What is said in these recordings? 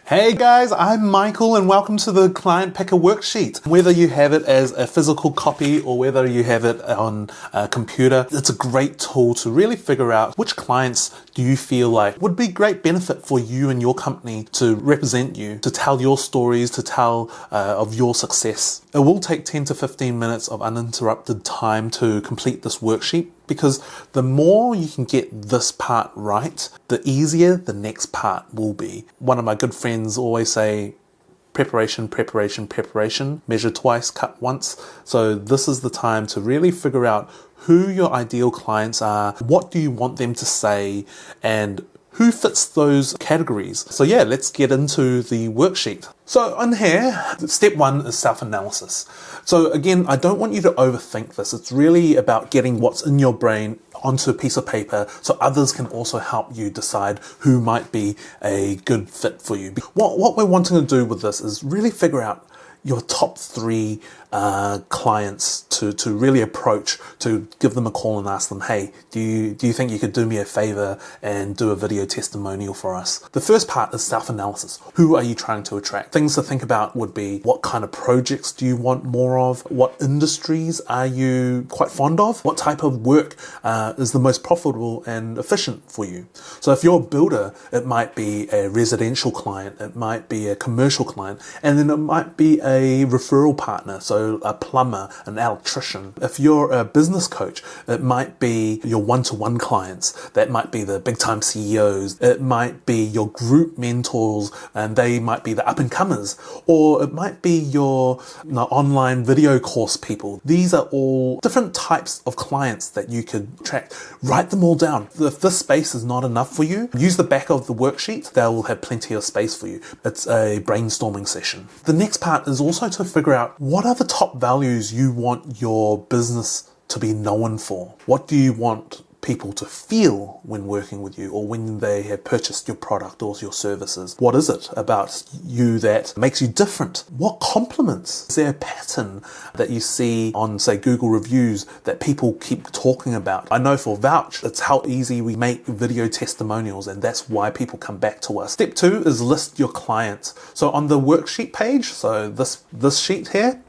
Hey guys, I'm Michael and welcome to the Client Picker Worksheet. Whether you have it as a physical copy or whether you have it on a computer, it's a great tool to really figure out which clients do you feel like would be great benefit for you and your company to represent you, to tell your stories, to tell of your success. It will take 10 to 15 minutes of uninterrupted time to complete this worksheet, because the more you can get this part right, the easier the next part will be. One of my good friends always say, preparation, preparation, preparation, measure twice, cut once. So this is the time to really figure out who your ideal clients are, what do you want them to say, and who fits those categories. So yeah, let's get into the worksheet. So on here, step one is self-analysis. So again, I don't want you to overthink this. It's really about getting what's in your brain onto a piece of paper so others can also help you decide who might be a good fit for you. What we're wanting to do with this is really figure out your top three clients to really approach, to give them a call and ask them, hey, do you think you could do me a favor and do a video testimonial for us? The first part is self-analysis. Who are you trying to attract? Things to think about would be, what kind of projects do you want more of? What industries are you quite fond of? What type of work is the most profitable and efficient for you? So if you're a builder, it might be a residential client, it might be a commercial client, and then it might be a referral partner, so a plumber, an electrician. If you're a business coach, it might be your one-to-one clients. That might be the big-time CEOs. It might be your group mentors, and they might be the up-and-comers. Or it might be your online video course people. These are all different types of clients that you could track. Write them all down. If this space is not enough for you, use the back of the worksheet. They'll have plenty of space for you. It's a brainstorming session. The next part is also to figure out, what are the top values you want your business to be known for? What do you want people to feel when working with you or when they have purchased your product or your services? What is it about you that makes you different? What compliments? Is there a pattern that you see on, say, Google reviews that people keep talking about? I know for Vouch, it's how easy we make video testimonials, and that's why people come back to us. Step two is list your clients. So on the worksheet page, so this sheet here,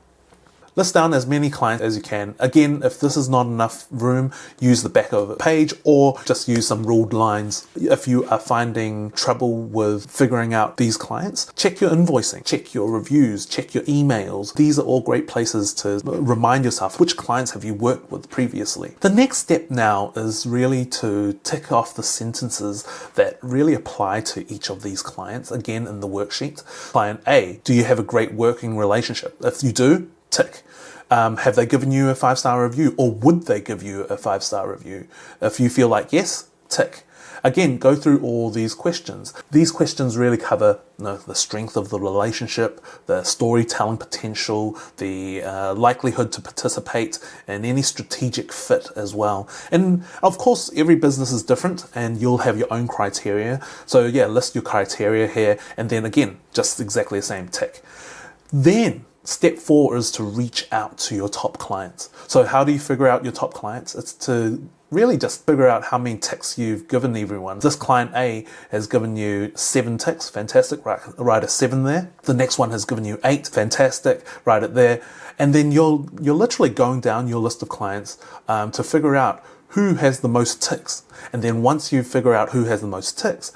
list down as many clients as you can. Again, if this is not enough room, use the back of a page or just use some ruled lines. If you are finding trouble with figuring out these clients, check your invoicing, check your reviews, check your emails. These are all great places to remind yourself which clients have you worked with previously. The next step now is really to tick off the sentences that really apply to each of these clients. Again, in the worksheet. Client A, do you have a great working relationship? If you do, tick. Have they given you a 5-star review, or would they give you a 5-star review? If you feel like yes, tick. Again, go through all these questions. These questions really cover the strength of the relationship, the storytelling potential, the likelihood to participate, and any strategic fit as well. And of course, every business is different and you'll have your own criteria. So yeah, list your criteria here, and then again, just exactly the same, tick. Then step 4 is to reach out to your top clients. So how do you figure out your top clients? It's to really just figure out how many ticks you've given everyone. This client A has given you 7 ticks, fantastic, write a 7 there. The next one has given you 8, fantastic, write it there. And then you're literally going down your list of clients to figure out who has the most ticks. And then once you figure out who has the most ticks,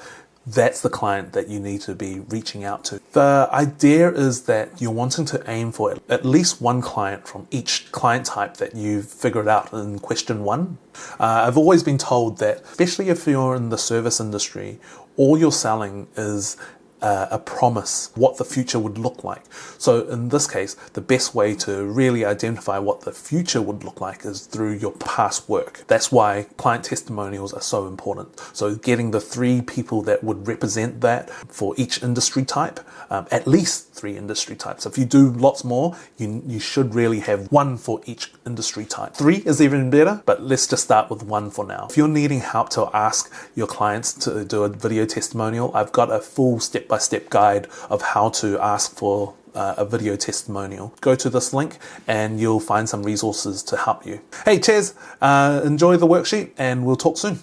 that's the client that you need to be reaching out to. The idea is that you're wanting to aim for at least one client from each client type that you've figured out in question 1. I've always been told that, especially if you're in the service industry, all you're selling is a promise, what the future would look like. So in this case, the best way to really identify what the future would look like is through your past work. That's why client testimonials are so important. So getting the 3 people that would represent that for each industry type, at least 3 industry types. If you do lots more, you should really have 1 for each industry type. 3 is even better, but let's just start with 1 for now. If you're needing help to ask your clients to do a video testimonial, I've got a full step-by-step guide of how to ask for a video testimonial. Go to this link and you'll find some resources to help you. Hey, cheers, enjoy the worksheet and we'll talk soon.